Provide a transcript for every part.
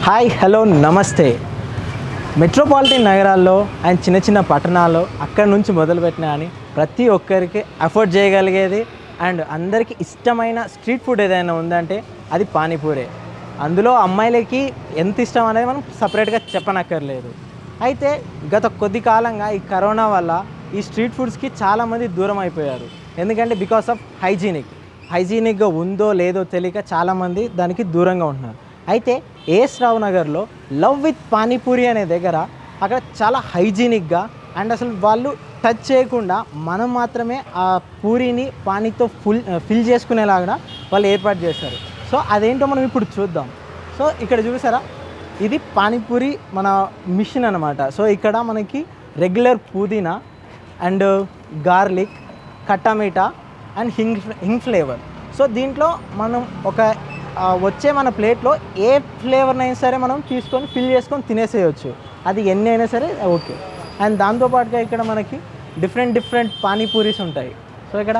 Hi hello నమస్తే. Metropolitan నగరాల్లో and చిన్న చిన్న పట్టణాల్లో అక్కడి నుంచి మొదలుపెట్టినా అని ప్రతి ఒక్కరికి అఫోర్డ్ చేయగలిగేది అండ్ అందరికీ ఇష్టమైన స్ట్రీట్ ఫుడ్ ఏదైనా ఉందంటే అది పానీపూరే. అందులో అమ్మాయిలకి ఎంత ఇష్టం అనేది మనం సపరేట్గా చెప్పనక్కర్లేదు. అయితే గత కొద్ది కాలంగా ఈ కరోనా వల్ల ఈ స్ట్రీట్ ఫుడ్స్కి చాలామంది దూరం అయిపోయారు. ఎందుకంటే బికాస్ ఆఫ్ హైజీనిక్గా ఉందో లేదో తెలియక చాలామంది దానికి దూరంగా ఉంటున్నారు. అయితే ఏఎస్ రావు నగర్లో లవ్ విత్ పానీపూరి అనే దగ్గర అక్కడ చాలా హైజీనిక్గా అండ్ అసలు వాళ్ళు టచ్ చేయకుండా మనం మాత్రమే ఆ పూరిని పానీతో ఫిల్ చేసుకునేలాగా వాళ్ళు ఏర్పాటు చేస్తారు. సో అదేంటో మనం ఇప్పుడు చూద్దాం. సో ఇక్కడ చూసారా, ఇది పానీపూరి మన మిషన్ అనమాట. సో ఇక్కడ మనకి రెగ్యులర్ పుదీనా అండ్ గార్లిక్, కట్టామీఠా అండ్ హింగ్ ఫ్లేవర్. సో దీంట్లో మనం వచ్చే మన ప్లేట్లో ఏ ఫ్లేవర్నైనా సరే మనం తీసుకొని ఫిల్ చేసుకొని తినేసేయచ్చు. అది ఎన్ని అయినా సరే ఓకే. అండ్ దాంతోపాటుగా ఇక్కడ మనకి డిఫరెంట్ పానీపూరీస్ ఉంటాయి. సో ఇక్కడ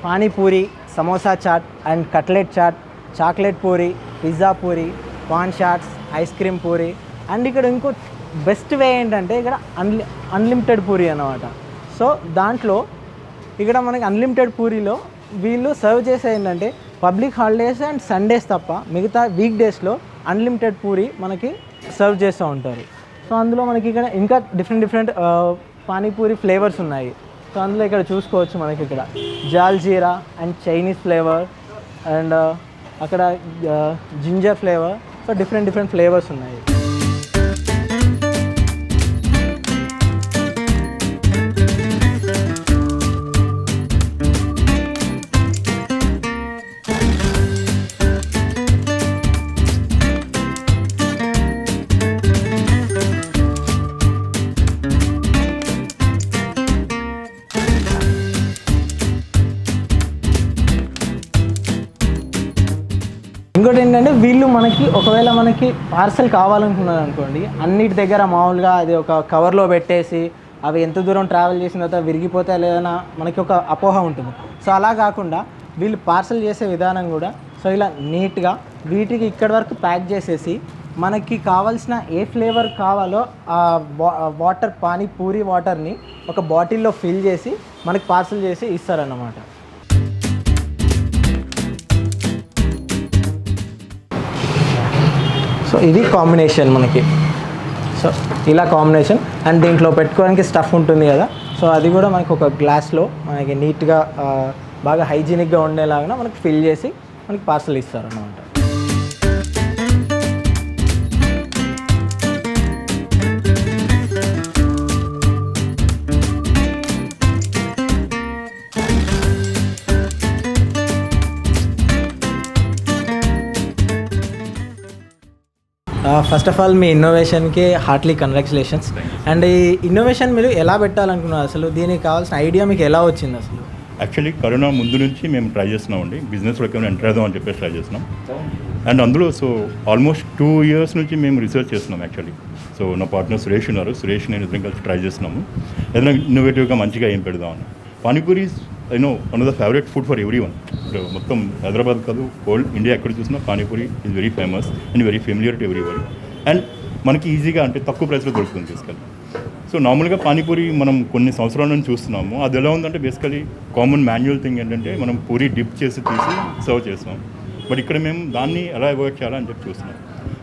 panipuri, samosa chaat and cutlet chaat, chocolate puri, pizza puri, paan chaats, ice cream puri. And ఇక్కడ ఇంకో బెస్ట్ వే ఏంటంటే ఇక్కడ అన్లిమిటెడ్ పూరి అన్నమాట. సో దాంట్లో ఇక్కడ మనకి అన్లిమిటెడ్ పూరిలో వీళ్ళు సర్వ్ చేసే ఏంటంటే పబ్లిక్ హాలిడేస్ అండ్ సండేస్ తప్ప మిగతా వీక్ డేస్లో అన్లిమిటెడ్ పూరి మనకి సర్వ్ చేస్తూ ఉంటారు. సో అందులో మనకి ఇక్కడ ఇంకా డిఫరెంట్ పానీపూరి ఫ్లేవర్స్ ఉన్నాయి. సో అందులో ఇక్కడ చూసుకోవచ్చు మనకి ఇక్కడ జాల్జీరా అండ్ చైనీస్ ఫ్లేవర్ అండ్ అక్కడ ginger flavour. So different flavours ఉన్నాయి. ఇంకోటి ఏంటంటే వీళ్ళు ఒకవేళ మనకి పార్సల్ కావాలనుకున్నారు అనుకోండి, అన్నిటి దగ్గర మామూలుగా అది ఒక కవర్లో పెట్టేసి అవి ఎంత దూరం ట్రావెల్ చేసిన తర్వాత విరిగిపోతే లేదన్నా మనకి ఒక అపోహ ఉంటుంది. సో అలా కాకుండా వీళ్ళు పార్సల్ చేసే విధానం కూడా సో ఇలా నీట్గా వీటికి ఇక్కడి వరకు ప్యాక్ చేసేసి మనకి కావాల్సిన ఏ ఫ్లేవర్ కావాలో ఆ వాటర్ పానీపూరి వాటర్ని ఒక బాటిల్లో ఫిల్ చేసి మనకి పార్సల్ చేసి ఇస్తారన్నమాట. సో ఇది కాంబినేషన్ మనకి. సో ఇలా కాంబినేషన్ అండ్ దీంట్లో పెట్టుకోవడానికి స్టఫ్ ఉంటుంది కదా. సో అది కూడా మనకి ఒక గ్లాస్లో మనకి నీట్గా బాగా హైజీనిక్గా ఉండేలాగా మనకి ఫిల్ చేసి మనకి పార్సల్ ఇస్తారు అన్నమాట. ఫస్ట్ ఆఫ్ ఆల్ మీ ఇన్నోవేషన్కి హార్ట్లీ కంగ్రాచులేషన్స్. అండ్ ఈ ఇన్నోవేషన్ మీరు ఎలా పెట్టాలనుకున్నారు, అసలు దీనికి కావాల్సిన ఐడియా మీకు ఎలా వచ్చింది అసలు? యాక్చువల్లీ కరోనా ముందు నుంచి మేము ట్రై చేస్తున్నామండి, బిజినెస్లోకి ఏమైనా ఎంటర్ అవుదాం అని చెప్పేసి ట్రై చేస్తున్నాం. అండ్ అందులో సో ఆల్మోస్ట్ 2 years నుంచి మేము రీసెర్చ్ చేస్తున్నాం యాక్చువల్లీ. సో నా పార్ట్నర్ సురేష్ ఉన్నారు, సురేష్ నేను ఇద్దరం కలిసి ట్రై చేస్తున్నాము ఏదైనా ఇన్నోవేటివ్గా మంచిగా ఏం పెడదామని. Panipuri one of the favourite food for every one. మొత్తం హైదరాబాద్ కాదు, ఓల్డ్ ఇండియా ఎక్కడ చూసినా panipuri is very famous and very familiar to everybody. And మనకి ఈజీగా అంటే తక్కువ ప్రైస్లో దొరుకుతుంది బేసికలీ. సో నార్మల్గా పానీపూరి మనం కొన్ని సంవత్సరాల నుంచి చూస్తున్నాము. అది ఎలా ఉందంటే బేసికలీ కామన్ మాన్యువల్ థింగ్ ఏంటంటే మనం పూరి డిప్ చేసి తీసి సర్వ్ చేస్తాం. బట్ ఇక్కడ మేము దాన్ని ఎలా అవాయిడ్ చేయాలని చెప్పి చూస్తున్నాం.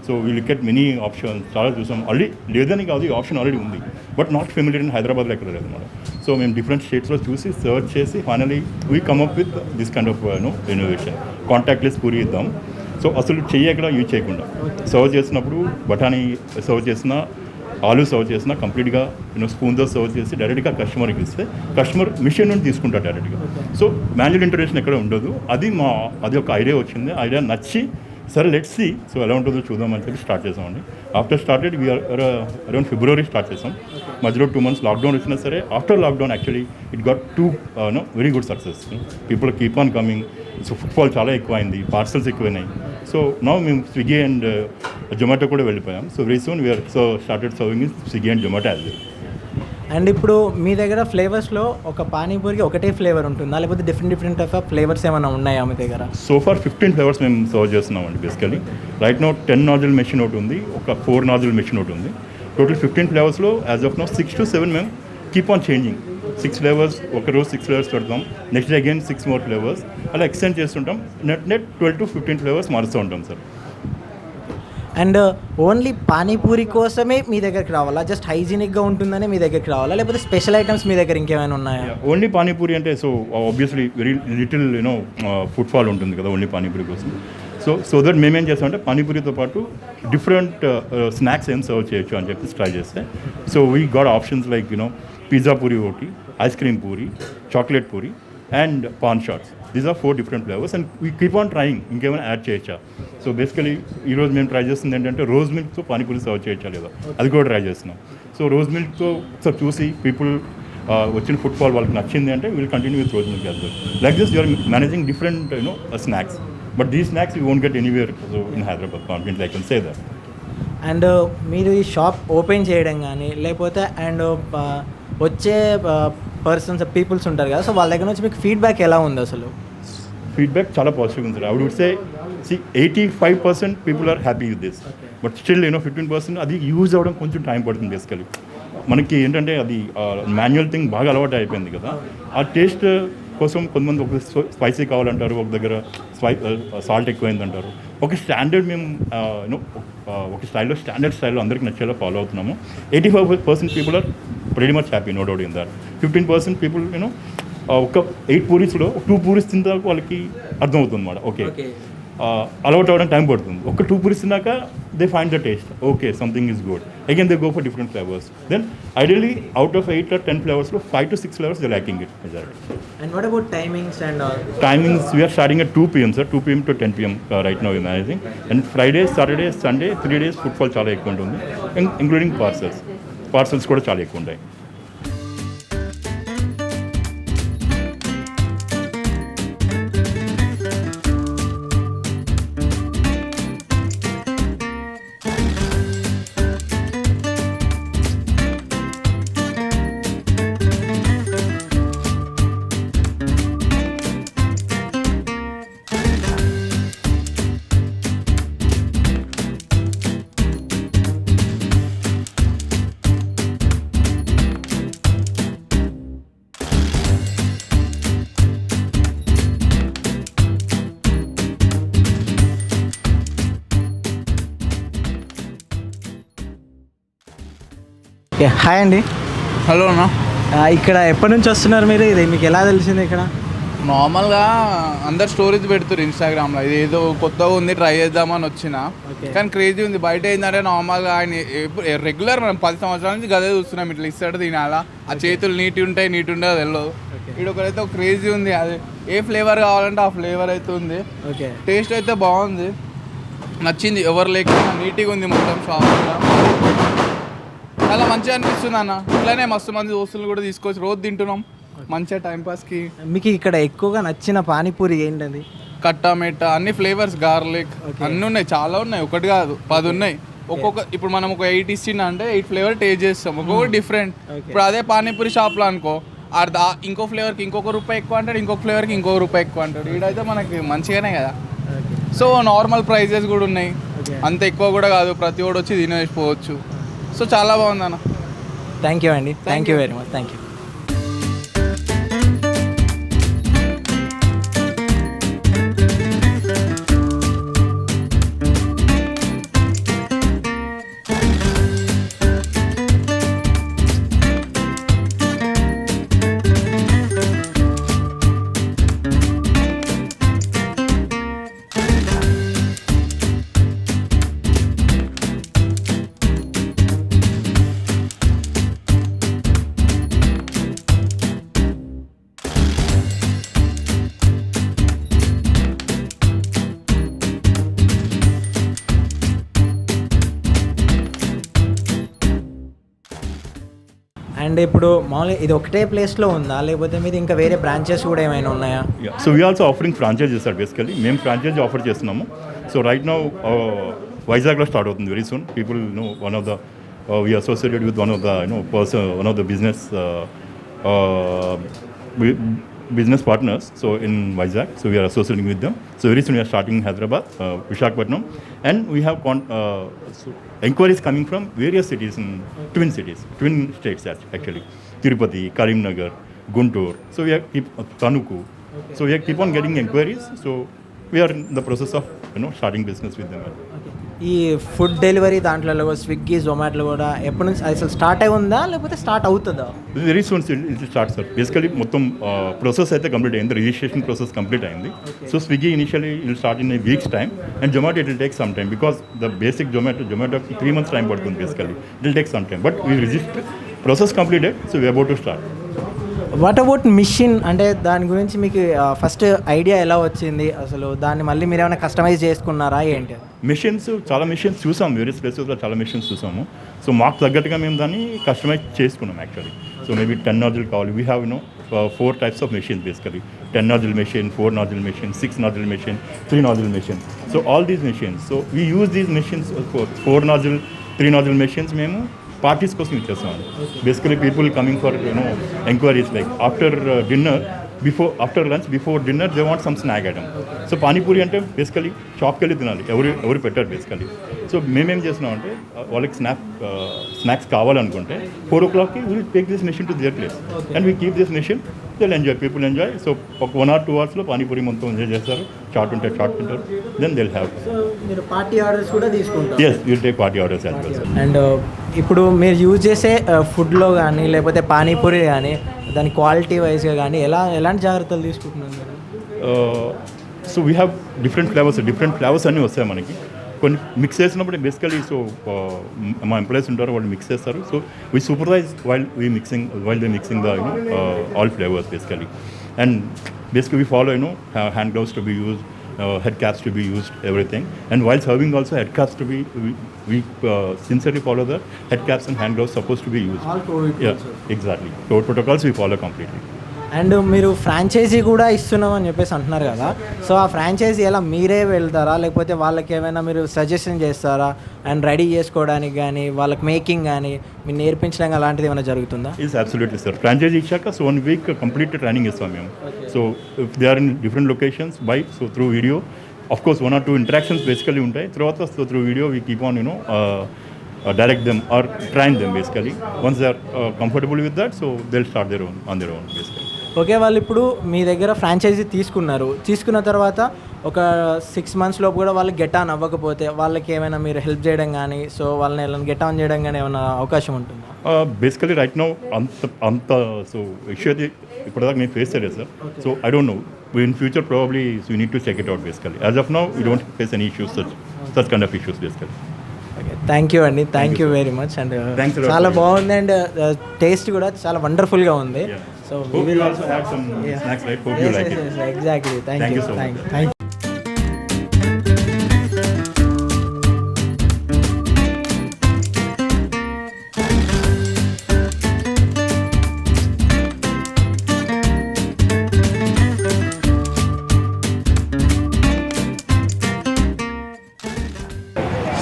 So we look at many options, చాలా చూసాం. ఆల్రెడీ లేదని కాదు, ఈ ఆప్షన్ ఆల్రెడీ ఉంది, బట్ నాట్ ఫెమిలియర్ ఇన్ హైదరాబాద్లో ఎక్కడ లేదు అనమాట. సో మేము డిఫరెంట్ స్టేట్స్లో చూసి సర్చ్ చేసి finally we come up with this kind of innovation. Contactless puri ఇద్దాం. సో అసలు చెయ్యి ఎక్కడ యూజ్ చేయకుండా సర్వ్ చేసినప్పుడు బఠానీ సర్వ్ చేసిన, ఆలు సర్వ్ చేసిన కంప్లీట్గా స్పూన్తో సర్వ్ చేసి డైరెక్ట్గా కస్టమర్కి ఇస్తే కస్టమర్ మిషన్ నుండి తీసుకుంటారు డైరెక్ట్గా. సో మాన్యువల్ ఇంటర్వెన్షన్ ఎక్కడ ఉండదు. అది ఒక ఐడియా వచ్చింది. ఐడియా నచ్చి సరే లెట్స్ సీ సో ఎలా ఉంటుందో చూద్దామని చెప్పి స్టార్ట్ చేసామండి. After started around February start చేసాం. మధ్యలో 2 months లాక్డౌన్ వచ్చినా సరే after lockdown actually it got very good success. People keep on coming. So footfall చాలా ఎక్కువైంది, పార్సల్స్ ఎక్కువైనాయి. సో నౌ మేము స్విగ్గీ అండ్ జొమాటో కూడా వెళ్ళిపోయాం. So very soon we are so started serving in Swiggy and Zomato as well. And ఇప్పుడు మీ దగ్గర ఫ్లేవర్స్లో ఒక పానీపూరికి ఒకటే ఫ్లేవర్ ఉంటుందా, లేకపోతే డిఫరెంట్ టైప్ ఆఫ్ ఫ్లేవర్స్ ఏమైనా ఉన్నాయా మీ దగ్గర? సో ఫార్ 15 ఫ్లేవర్స్ మేము సర్వ్ చేస్తున్నామండి basically. Right now 10 nozzle machine ఒకటి ఉంది, ఒక 4 నాజిల్ మెషిన్ ఒకటి ఉంది. టోటల్ 15 ఫ్లేవర్స్లో యాజ్ ఆఫ్ నో 6 to 7 మేము కీప్ ఆన్ చేంజింగ్. 6 ఫ్లేవర్స్ ఒక రోజు 6 ఫ్లేవర్స్ పెడతాం, next day again 6 more flavours, అలా ఎక్స్టెండ్ చేస్తుంటాం. నెట్ 12 to 15 ఫ్లేవర్స్ మారుస్తూ ఉంటాం సార్. అండ్ ఓన్లీ పానీపూరి కోసమే మీ దగ్గరికి రావాలా, జస్ట్ హైజీనిక్గా ఉంటుందని మీ దగ్గరికి రావాలా, లేకపోతే స్పెషల్ ఐటమ్స్ మీ దగ్గర ఇంకేమైనా ఉన్నాయా? ఓన్లీ పానీపూరి అంటే so obviously very little food fall ఉంటుంది కదా ఓన్లీ పానీపూరి కోసం. సో దట్ మేమేం చేస్తామంటే పానీపూరితో పాటు డిఫరెంట్ స్నాక్స్ ఏం సర్వ్ చేయొచ్చు అని చెప్పి ట్రై చేస్తే, so we got options like pizza puri ఒకటి, ice cream puri, chocolate puri and paan shots. These are 4 different flavours and we keep on trying ఇంకేమైనా యాడ్ చేయొచ్చా. సో బేసికలీ ఈరోజు మేము ట్రై చేస్తుంది ఏంటంటే రోజ్ మిల్క్తో పానీపూరి సర్వ్ చేయొచ్చా లేదా అది కూడా ట్రై చేస్తున్నాం. సో రోజ్ మిల్క్తో ఒకసారి చూసి పీపుల్ వచ్చిన ఫుడ్ ఫాల్ వాళ్ళకి నచ్చింది అంటే will continue with rose milk as well. Like this you're managing different snacks, but these snacks you won't get anywhere in Hyderabad confident I can say that. And మీరు ఈ shop open చేయడం కానీ లేకపోతే and వచ్చే peoples ఉంటారు కదా, so వాళ్ళ దగ్గర నుంచి మీకు ఫీడ్బ్యాక్ ఎలా ఉంది అసలు? ఫీడ్బ్యాక్ చాలా పాజిటివ్గా ఉంది sir. I would say 85% people are happy with this, but still 15% అది యూజ్ అవ్వడం కొంచెం టైం పడుతుంది. బేసికలీ మనకి ఏంటంటే అది మాన్యువల్ థింగ్ బాగా అలవాటు అయిపోయింది కదా. ఆ టేస్ట్ కోసం కొంతమంది ఒక స్పైసీ కావాలంటారు, ఒక దగ్గర సాల్ట్ ఎక్కువైందంటారు. ఒక స్టాండర్డ్ మేము ఒక స్టాండర్డ్ స్టైల్లో అందరికీ నచ్చేలా ఫాలో అవుతున్నాము. 85% people are very much happy, no doubt in that. 15% people ఒక 8 పూరీస్లో 2 పూరీస్ తిందాక వాళ్ళకి అర్థమవుతుంది అన్నమాట. ఓకే అలవాటు అవ్వడానికి టైం పడుతుంది. ఒక 2 పూరీస్ తిన్నాక they find the taste, okay something is good, again they go for different flavours. Then ideally out of 8 or 10 ఫ్లేవర్స్లో 5 to 6 flavours they liking it. And what about timings and all? Timings, we are starting at 2 p.m. sir, 2 p.m. to 10 p.m. Right now we're managing. And Friday, Saturday, Sunday, 3 days footfall చాలా ఎక్కువ ఉంటుంది, including parcels కూడా చాలా ఎక్కువ ఉంటాయి. Hi అండి. Hello అన్న. ఇక్కడ ఎప్పటి నుంచి వస్తున్నారు మీరు? ఇది మీకు ఎలా తెలిసింది? ఇక్కడ నార్మల్గా అందరు స్టోరీస్ పెడుతున్నారు ఇన్స్టాగ్రామ్లో, ఇది ఏదో కొత్తగా ఉంది ట్రై చేద్దామని వచ్చిన, కానీ క్రేజీ ఉంది. బయట ఏంటంటే నార్మల్గా ఆయన రెగ్యులర్ మనం 10 సంవత్సరాల నుంచి గదే చూస్తున్నాం, ఇట్లా ఇస్తాడు తినాలా, ఆ చేతులు నీట్ ఉంటాయి, నీట్ ఉండే అది వెళ్ళదు. ఇక్కడ ఒకరైతే క్రేజీ ఉంది, అది ఏ ఫ్లేవర్ కావాలంటే ఆ ఫ్లేవర్ అయితే ఉంది. టేస్ట్ అయితే బాగుంది, నచ్చింది, ఎవరు లేకుండా నీట్గా ఉంది మొత్తం షాప్ కూడా. చాలా మంచిగా అనిపిస్తుంది అన్న. ఇట్లానే మస్తు మంది దోస్తులు కూడా తీసుకొచ్చి రోజు తింటున్నాం మంచిగా టైంపాస్కి. మీకు ఇక్కడ ఎక్కువగా నచ్చిన పానీపూరి ఏంటది? కట్టా మెట్టా అన్ని ఫ్లేవర్స్, గార్లిక్ అన్నీ ఉన్నాయి, చాలా ఉన్నాయి, ఒకటి కాదు 10 ఉన్నాయి. ఇప్పుడు మనం ఒక 8 ఇచ్చిండ అంటే 8 ఫ్లేవర్ టేస్ట్ చేస్తాం, ఒక్కొక్కటి డిఫరెంట్. ఇప్పుడు అదే పానీపూరి షాప్లో అనుకో ఇంకో ఫ్లేవర్కి ₹1 ఎక్కువ అంటాడు, ఇంకొక ఫ్లేవర్కి ₹1 ఎక్కువ అంటాడు. ఈడైతే మనకి మంచిగానే కదా. సో నార్మల్ ప్రైజెస్ కూడా ఉన్నాయి, అంత ఎక్కువ కూడా కాదు, ప్రతి ఒక్కడు వచ్చి తినేసిపోవచ్చు. సో చాలా బాగుంది అన్న. థ్యాంక్ యూ అండి, thank you very much, thank you. And ఇప్పుడు మామూలుగా ఇది ఒకటే ప్లేస్లో ఉందా, లేకపోతే మీది ఇంకా వేరే బ్రాంచెస్ కూడా ఏమైనా ఉన్నాయా? So we also offering franchises sir. Basically మేము ఫ్రాంచైజీ ఆఫర్ చేస్తున్నాము. సో రైట్ నౌ వైజాగ్లో స్టార్ట్ అవుతుంది very soon. People know one of the we are associated with one of the one of the business partners, so in Vizag, so we are associating with them. So very soon we are starting in Hyderabad, Visakhapatnam, and we have inquiries coming from various cities in twin states actually, Tirupati, Karimnagar, Guntur. So we are Tanuku. So we are keep on getting inquiries. So we are in the process of starting business with them. ఈ food delivery దాంట్లో Swiggy జొమాటోలో కూడా ఎప్పటి నుంచి అసలు start అయి ఉందా లేకపోతే start అవుతుందా? Very soon it start sir. Basically మొత్తం ప్రాసెస్ అయితే కంప్లీట్ అయింది, రిజిస్ట్రేషన్ ప్రాసెస్ కంప్లీట్ అయింది. So Swiggy initially will start in a weeks time and Zomato it will take some time because the basic Zomato 3 months time పడుతుంది basically. It will take some time but we register process completed. So we about to start. What about mission, అంటే దాని గురించి మీకు first idea ఎలా వచ్చింది, అసలు దాన్ని మళ్ళీ మీరు ఏమైనా కస్టమైజ్ చేసుకున్నారా ఏంటి? చాలా మిషన్స్ చూసాము, వేరియస్ ప్లేసెస్లో చాలా మిషన్స్ చూసాము. సో మాకు తగ్గట్టుగా మేము దాన్ని కస్టమైజ్ చేసుకున్నాం యాక్చువల్లీ. సో మేబీ 10 nozzle కావాలి. We have 4 types of machines basically: 10 nozzle machine, 4 nozzle machine, 6 nozzle machine, 3 nozzle machine. So all these machines, so we use these machines for 4 nozzle, 3 nozzle machines మేము parties కోసం use చేస్తాం. Basically people coming for enquiries like after dinner, after lunch, before dinner they want some snack item. So panipuri అంటే basically షాప్కి వెళ్ళి తినాలి, ఎవరు పెట్టారు basically. So మేమేం చేస్తున్నామంటే వాళ్ళకి స్నాక్స్ కావాలనుకుంటే 4 o'clock will take this machine to their place and we keep this machine. People enjoy. So ఒక 1 or 2 hours పానీపూరి మొత్తం ఎంజాయ్ చేస్తారు. చాట్ ఉంటే చాట్ తింటారు. Then they'll have. మీరు పార్టీ ఆర్డర్స్ కూడా తీసుకుంటారు? yes, will take party orders as well. And ఇప్పుడు మీరు యూజ్ చేసే ఫుడ్లో కానీ లేకపోతే పానీపూరి కానీ దాని క్వాలిటీ వైజ్గా కానీ ఎలాంటి జాగ్రత్తలు తీసుకుంటున్నారు మీరు? So we have different flavours అన్నీ వస్తాయి మనకి. కొన్ని మిక్స్ చేసినప్పుడు బేసికలీ సో మా ఎంప్లాయీస్ ఉంటారు, వాళ్ళు మిక్స్ చేస్తారు. So we supervise while they mixing the all flavours basically. And basically we follow hand gloves to be used, head caps to be used, everything. And while serving also head caps to be, we sincerely follow the head caps and hand gloves supposed to be used. All COVID yeah, exactly. COVID protocols we follow completely. And మీరు franchise కూడా ఇస్తున్నామని చెప్పేసి అంటున్నారు కదా, so ఆ franchise ఎలా మీరే వెళ్తారా లేకపోతే వాళ్ళకి ఏమైనా మీరు సజెషన్ చేస్తారా? అండ్ రెడీ చేసుకోవడానికి కానీ వాళ్ళకి మేకింగ్ కానీ మీరు నేర్పించడం అలాంటిది ఏమైనా జరుగుతుందా? Is absolutely sir. ఫ్రాంచైజీ ఇచ్చాక సో 1 week కంప్లీట్ ట్రైనింగ్ ఇస్తాం మేము. So if they are in different locations by so through video of course 1 or 2 interactions basically ఉంటాయి. తర్వాత so through video we keep on direct them or train them basically. Once they are comfortable with that, so they'll start on their own basically. Okay, వాళ్ళు ఇప్పుడు మీ దగ్గర franchise తీసుకున్న తర్వాత ఒక 6 months లోపు కూడా వాళ్ళు గెట్ ఆన్ అవ్వకపోతే వాళ్ళకి ఏమైనా మీరు హెల్ప్ చేయడం కానీ, సో వాళ్ళని గెట్ ఆన్ చేయడం కానీ ఏమైనా అవకాశం ఉంటుందా? బేసికలీ రైట్ నౌ అంత సో ఇష్యూ అయితే ఇప్పటిదాకా నేను ఫేస్ చేయలేదు sir. So I don't know, in future probably so you need to check it out basically. As of now you don't face any issues such kind of issues basically. Thank you అండి, thank you very much. And చాలా బాగుంది and taste కూడా చాలా వండర్ఫుల్గా ఉంది. So we will also have some snacks, right? Hope you like it. Exactly. Thank you so much.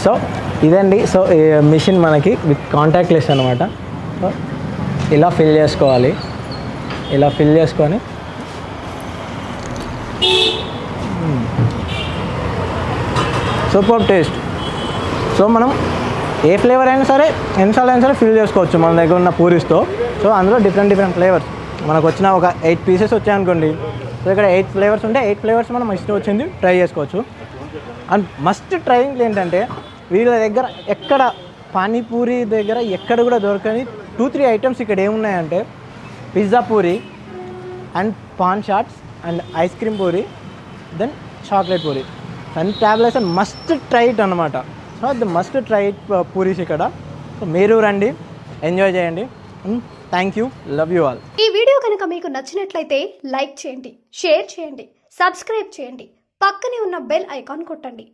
So ఇదండి, so machine మనకి with contactless అనమాట. సో ఇలా ఫిల్ చేసుకోవాలి, ఇలా ఫిల్ చేసుకొని సూపర్ టేస్ట్. సో మనం ఏ ఫ్లేవర్ అయినా సరే ఎన్నిసార్లు అయినా సరే ఫిల్ చేసుకోవచ్చు మన దగ్గర ఉన్న పూరిస్తో. సో అందులో డిఫరెంట్ ఫ్లేవర్స్ మనకు వచ్చిన ఒక 8 pieces వచ్చాయనుకోండి. సో ఇక్కడ 8 flavors ఉంటే 8 flavors మనం ఇష్టం వచ్చింది ట్రై చేసుకోవచ్చు. అండ్ మస్ట్ ట్రైయింగ్ ఏంటంటే వీళ్ళ దగ్గర ఎక్కడ పానీపూరి దగ్గర ఎక్కడ కూడా దొరకని 2-3 items ఇక్కడ ఏమున్నాయంటే pizza puri and paan chats and ice cream puri, then chocolate puri. Fantabulous and must try it అనమాట. So the must try it puris ఇక్కడ. సో మీరు రండి, ఎంజాయ్ చేయండి. Thank you, love you all. ఈ వీడియో కనుక మీకు నచ్చినట్లయితే లైక్ చేయండి, షేర్ చేయండి, సబ్స్క్రైబ్ చేయండి, పక్కనే ఉన్న బెల్ ఐకాన్ కొట్టండి.